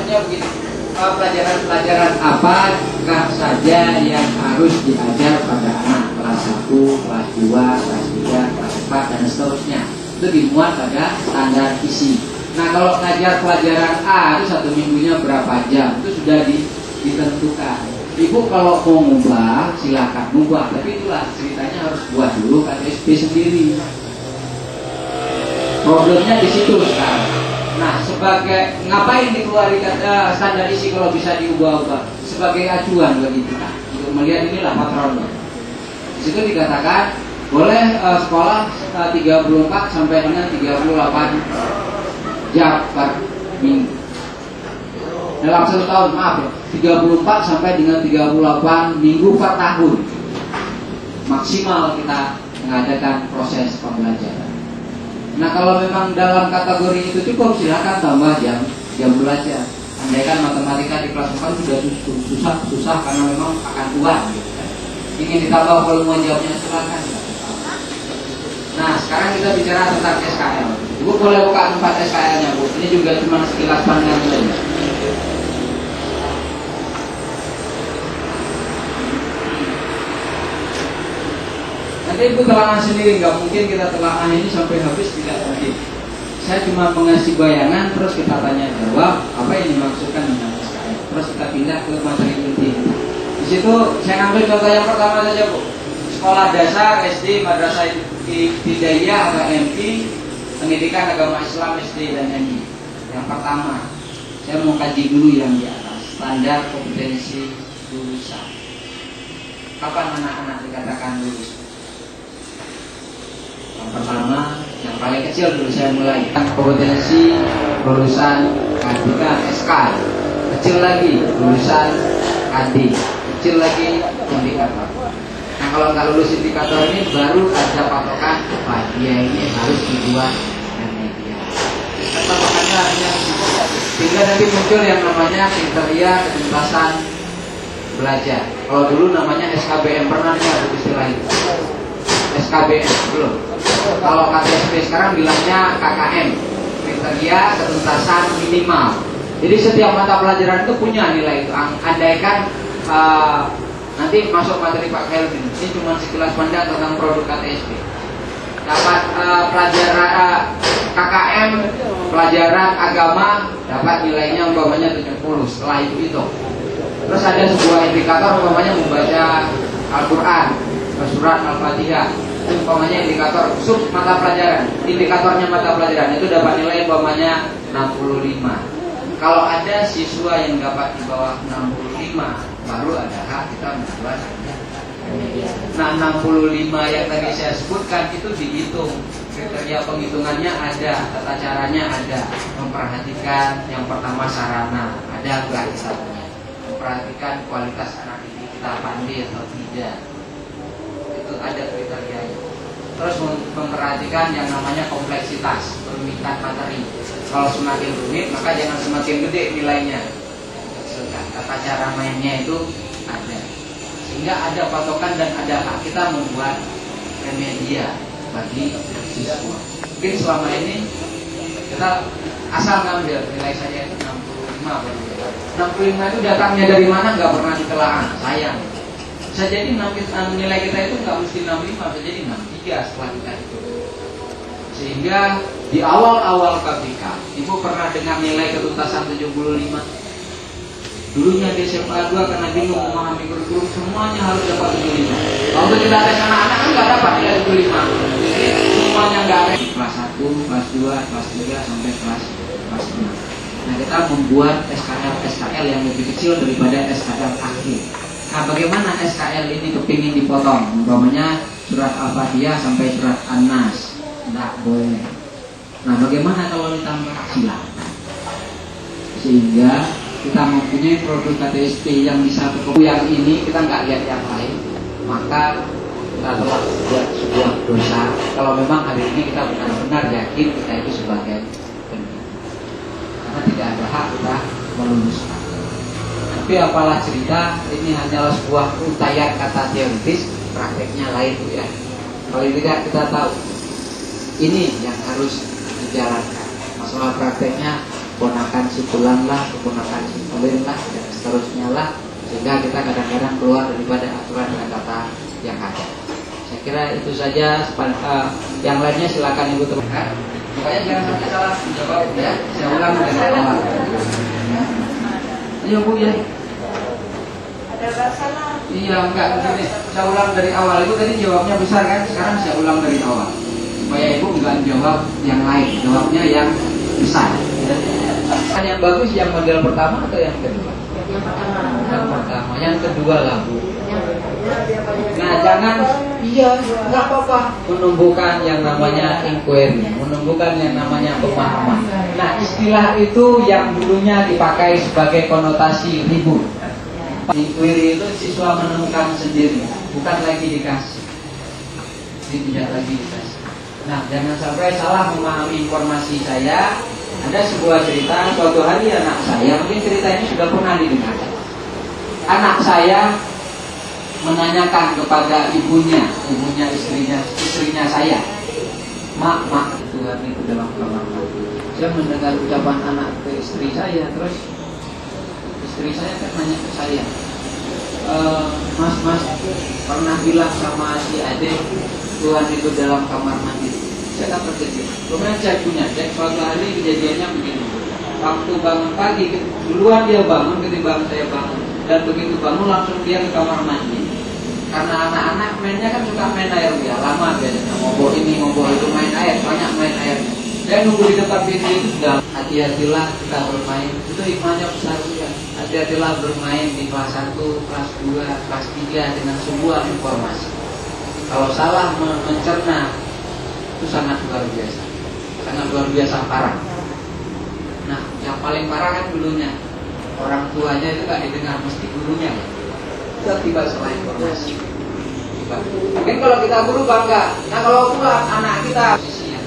maksudnya begini, pelajaran-pelajaran apakah saja yang harus diajar pada anak kelas 1, kelas 2, kelas 3, kelas 4 dan seterusnya. Itu dimuat pada standar isi. Nah, kalau ngajar pelajaran A itu 1 minggunya berapa jam, itu sudah ditentukan. Ibu kalau mau ngubah silakan ngubah, tapi itulah ceritanya harus buat dulu KTSP sendiri. Problemnya di situ sekarang. Nah, sebagai ngapain dikeluarkan standar isi kalau bisa diubah-ubah? Sebagai acuan bagi kita untuk melihat inilah patronnya. Di situ dikatakan boleh sekolah 34 sampai dengan 38 jam per minggu. Dalam 1 tahun, maaf ya, 34 sampai dengan 38 minggu per tahun maksimal kita mengadakan proses pembelajaran. Nah, kalau memang dalam kategori itu cukup, silakan tambah jam belajar. Andaikan matematika di kelas 4 sudah susah karena memang akan kuat gitu kan. Ingin ditambah volume jawabnya, silakan. Nah, sekarang kita bicara tentang SKL. Ibu boleh buka tempat SKL-nya, Bu. Ini juga cuma sekilas pandang saja. Nanti Ibu telaah sendiri, nggak mungkin kita telaah ini sampai habis, tidak mungkin. Saya cuma mengasih bayangan, terus kita tanya jawab apa yang dimaksudkan dengan SKL. Terus kita pindah ke materi inti. Di situ saya ambil contoh yang pertama saja, Bu. Sekolah dasar SD, madrasah ibtidaiyah atau MP, pendidikan agama Islam SD dan MI. Yang pertama, saya mau kaji dulu yang di atas, standar kompetensi lulusan. Kapan anak-anak dikatakan lulus? Yang pertama, yang paling kecil dulu saya mulai, kompetensi lulusan KD, SK. Kecil lagi lulusan KD, kecil lagi indikator. Nah, kalau nggak lulus indikator ini baru ada patokan apa dia ini harus dibuat remedial. Patokannya hanya sehingga nanti muncul yang namanya kriteria ketuntasan belajar. Kalau dulu namanya SKBM, pernah dengar istilah itu? SKBM belum. Kalau KTSP sekarang bilangnya KKM, kriteria ketuntasan minimal. Jadi setiap mata pelajaran itu punya nilai itu. Andaikan nanti masuk materi Pak Kelvin, ini cuma sekilas pandang tentang produk KTSP. Dapat pelajaran KKM, pelajaran agama, dapat nilainya umpamanya 70. Setelah itu terus ada sebuah indikator umpamanya membaca Al-Quran, surat Al-Fatihah. Itu umpamanya indikator sub mata pelajaran. Indikatornya mata pelajaran itu dapat nilai umpamanya 65. Kalau ada siswa yang dapat di bawah 65, baru ada hak kita membuat remedial. Nah, 65 yang tadi saya sebutkan itu dihitung. Kriteria penghitungannya ada, tata caranya ada. Memperhatikan yang pertama sarana, ada enggak misalnya. Memperhatikan kualitas anak didik kita pandai atau tidak. Itu ada kriterianya. Terus memperhatikan yang namanya kompleksitas, kerumitan materi. Kalau semakin rumit, maka jangan semakin gede nilainya. Tata cara mainnya itu ada, sehingga ada patokan dan ada hak kita membuat remedial bagi siswa. Mungkin selama ini kita asal ngambil nilai saja itu 65 baru. 65 itu datangnya dari mana nggak pernah ditelaah, sayang. Bisa jadi nilai kita itu nggak mesti 65, bisa jadi 63 setelah kita itu. Sehingga di awal-awal KPK, Ibu pernah dengar nilai ketuntasan 75? Dulunya di SMA 2 karena bingung memahami kurikulum, semuanya harus dapat 75. Waktu kita tes anak-anak kan nggak dapat nilai 75. Jadi semuanya nggak ada. Kelas 1, kelas 2, kelas 3 sampai kelas 6. Nah, kita membuat SKL yang lebih kecil daripada SKL akhir. Nah, bagaimana SKL ini kepingin dipotong? Umpamanya surat Al-Fatihah sampai surat An-Nas, tidak boleh. Nah, bagaimana kalau ditambah? Silakan. Sehingga kita mempunyai produk KTSP yang bisa berkumpul yang ini, kita nggak lihat yang lain, maka kita telah buat sebuah dosa. Kalau memang hari ini kita benar-benar yakin kita itu sebagai pendidik, karena tidak ada hak kita meluluskan. Tapi apalah cerita, ini hanyalah sebuah untayan kata teoritis, prakteknya lain ya. Kalau tidak kita tahu ini yang harus dijalankan. Masalah prakteknya keponakan si Fulan lah, keponakan si Fulan lah, dan seterusnya lah, sehingga kita kadang-kadang keluar daripada aturan dan kata yang ada. Saya kira itu saja. Yang lainnya silakan Ibu teruskan. Pokoknya jangan sampai salah jawab ya. Saya ulang dari awal. Ayo Bu ya. Ada masalah. Iya enggak begini. Saya ulang dari awal. Ibu tadi jawabnya besar kan? Sekarang saya ulang dari awal. Supaya Ibu enggak jawab yang lain, jawabnya yang besar. Kan yang bagus yang model pertama atau yang kedua? Yang pertama. Yang pertama, yang kedua lah Bu. Nah jangan, iya nggak apa-apa, menumbuhkan yang namanya inquiry, menumbuhkan yang namanya pemahaman. Nah istilah itu yang dulunya dipakai sebagai konotasi ribut. Inquiry itu siswa menemukan sendiri, bukan lagi dikasih. Ini tidak lagi dikasih. Nah jangan sampai salah memahami informasi saya. Ada sebuah cerita, suatu hari anak saya, mungkin cerita ini sudah pernah didengar. Anak saya menanyakan kepada ibunya istrinya saya, mak, Tuhan itu dalam kamar mandi. Saya mendengar ucapan anak ke istri saya, terus istri saya kan nanya ke saya, mas, pernah bilang sama si adik Tuhan itu dalam kamar mandi. Saya tak terkejut. Kemudian saya punya cek, suatu hari kejadiannya begini. Waktu bangun pagi, duluan dia bangun ketimbang saya bangun. Dan begitu bangun langsung dia ke kamar mandi. Karena anak-anak mainnya kan suka main air ya, lama biasanya ngobrol ini ngobrol itu, main air, banyak main airnya. Saya nunggu di depan pintu itu sudah, hati-hatilah kita bermain. Itu hikmahnya besar juga. Hati-hatilah bermain di kelas 1, kelas 2, kelas 3 dengan sebuah informasi. Kalau salah mencerna itu sangat luar biasa parah. Nah, yang paling parah kan dulunya orang tuanya itu gak didengar, mesti gurunya. Tiba salah informasi. Mungkin kalau kita guru bangga. Nah kalau pula anak kita posisinya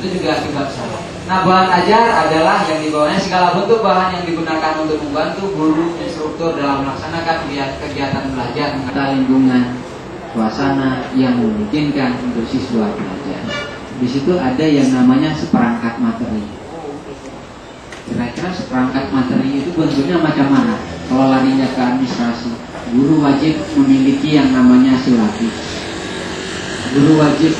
itu juga akibat salah. Nah bahan ajar adalah yang dibawanya segala bentuk bahan yang digunakan untuk membantu guru instruktur dalam melaksanakan kegiatan belajar mengenai lingkungan suasana yang memungkinkan untuk siswa belajar. Di situ ada yang namanya seperangkat materi. Kira-kira seperangkat materi itu bentuknya macam mana? Kalau larinya ke administrasi, guru wajib memiliki yang namanya silabus. Guru wajib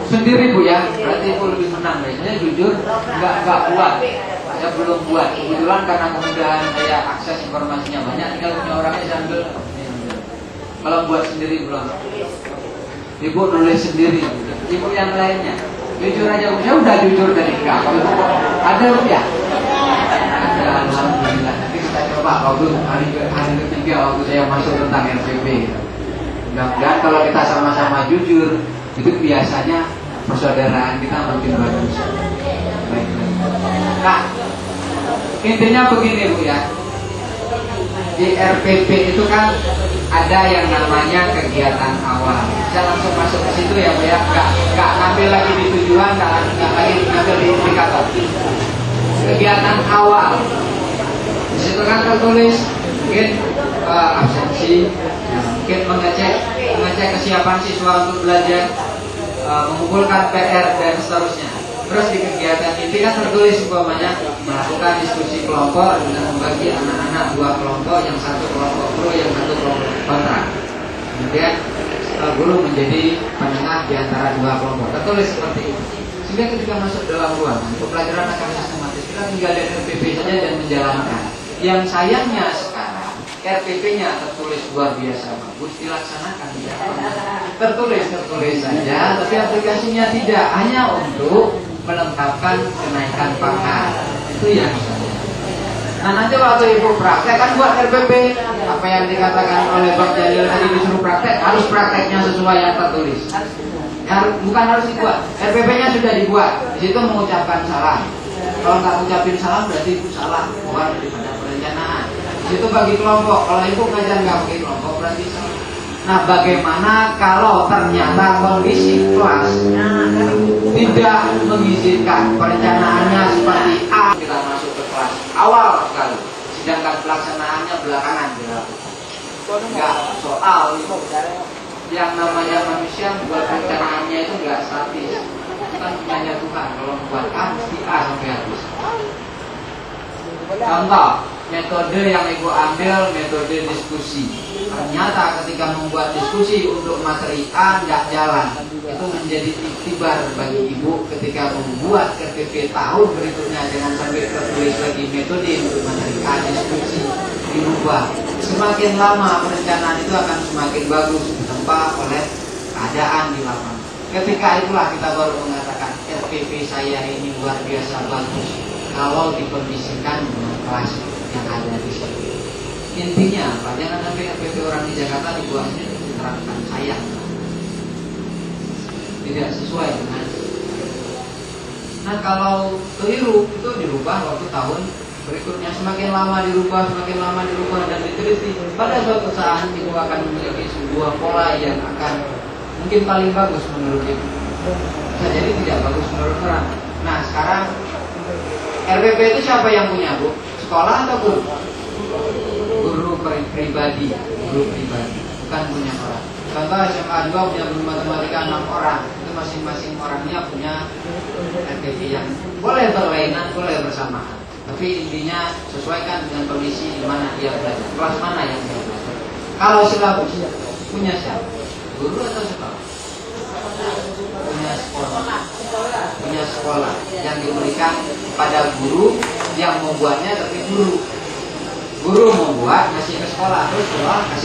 sendiri Bu ya, berarti Ibu lebih menang. Saya jujur nggak buat, saya belum buat. Kebetulan karena kemudahan saya akses informasinya banyak, tinggal punya orangnya saya ambil. Kalau buat sendiri belum. Ibu nulis sendiri. Ibu yang lainnya jujur aja, saya udah jujur dari enggak. Kalau ada ya. Alhamdulillah. Nanti kita coba waktu hari ketiga waktu saya masuk tentang RPP. Mudah-mudahan kalau kita sama-sama jujur, itu biasanya persaudaraan kita makin bagus. Baik. Nah, intinya begini Bu ya. Di RPP itu kan ada yang namanya kegiatan awal. Saya langsung masuk ke situ ya Bu ya. Nggak ngambil lagi di tujuan, nggak lagi ngambil di indikator. Kegiatan awal. Di situ kan tertulis mungkin absensi, mungkin mengecek kesiapan siswa untuk belajar, mengumpulkan PR dan seterusnya. Terus di kegiatan inti kan tertulis umpamanya melakukan diskusi kelompok dengan membagi anak-anak 2 kelompok, yang satu kelompok pro, yang satu kelompok kontra. Kemudian guru menjadi penengah di antara 2 kelompok. Tertulis seperti itu. Sehingga ketika masuk dalam ruangan untuk pelajaran akan sistematis, kita tinggal lihat RPP saja dan menjalankan. Yang sayangnya sekarang RPP-nya tertulis luar biasa bagus, dilaksanakan tidak pernah. Tertulis saja, tapi aplikasinya tidak, hanya untuk melengkapkan kenaikan pangkat. Itu yang saya. Nah nanti waktu Ibu praktek kan buat RPP, apa yang dikatakan oleh Bang Jalil tadi disuruh praktek, harus prakteknya sesuai yang tertulis. Bukan harus dibuat, RPP-nya sudah dibuat. Di situ mengucapkan salah. Kalau nggak ngucapin salah berarti itu salah, bukan daripada perencanaan. Di situ bagi kelompok. Kalau Ibu ngajar nggak bagi kelompok berarti salah. Nah bagaimana kalau ternyata kondisi kelas tidak mengizinkan, perencanaannya seperti A, kita masuk ke kelas awal sekali, sedangkan pelaksanaannya belakangan dilakukan. Enggak soal itu. Yang namanya manusia buat perencanaannya itu enggak statis. bukan punyanya Tuhan. Kalau membuat A mesti A sampai habis. Contoh, metode yang ibu ambil metode diskusi. Ternyata ketika membuat diskusi untuk materi A nggak jalan, itu menjadi iktibar bagi ibu ketika membuat RPP tahun berikutnya. Jangan sampai tertulis lagi metode untuk materi A diskusi, dirubah. Semakin lama perencanaan itu akan semakin bagus ditempa oleh keadaan di lapangan. Ketika itulah kita baru mengatakan RPP saya ini luar biasa bagus kalau dikondisikan dengan kelas yang ada di sini. Intinya apa? Jangan sampai RPP orang di Jakarta dibuatnya diterapkan saya tidak sesuai dengan. Nah kalau keliru itu dirubah waktu tahun berikutnya, semakin lama dirubah dan diteliti. Pada suatu saat ibu akan memiliki sebuah pola yang akan mungkin paling bagus menurut ibu. Bisa jadi tidak bagus menurut orang. Nah sekarang RPP itu siapa yang punya bu? Sekolah atau guru? Guru pribadi, bukan punya orang. Contoh SMA 2 punya guru matematika 6 orang. Itu masing-masing orangnya punya RPP yang boleh berlainan, boleh bersamaan. Tapi intinya sesuaikan dengan kondisi di mana dia belajar, kelas mana yang dia belajar. Kalau silabus punya siapa? Guru atau sekolah? Punya sekolah yang diberikan kepada guru yang membuatnya, tapi guru membuat ngasih ke sekolah, terus sekolah kasih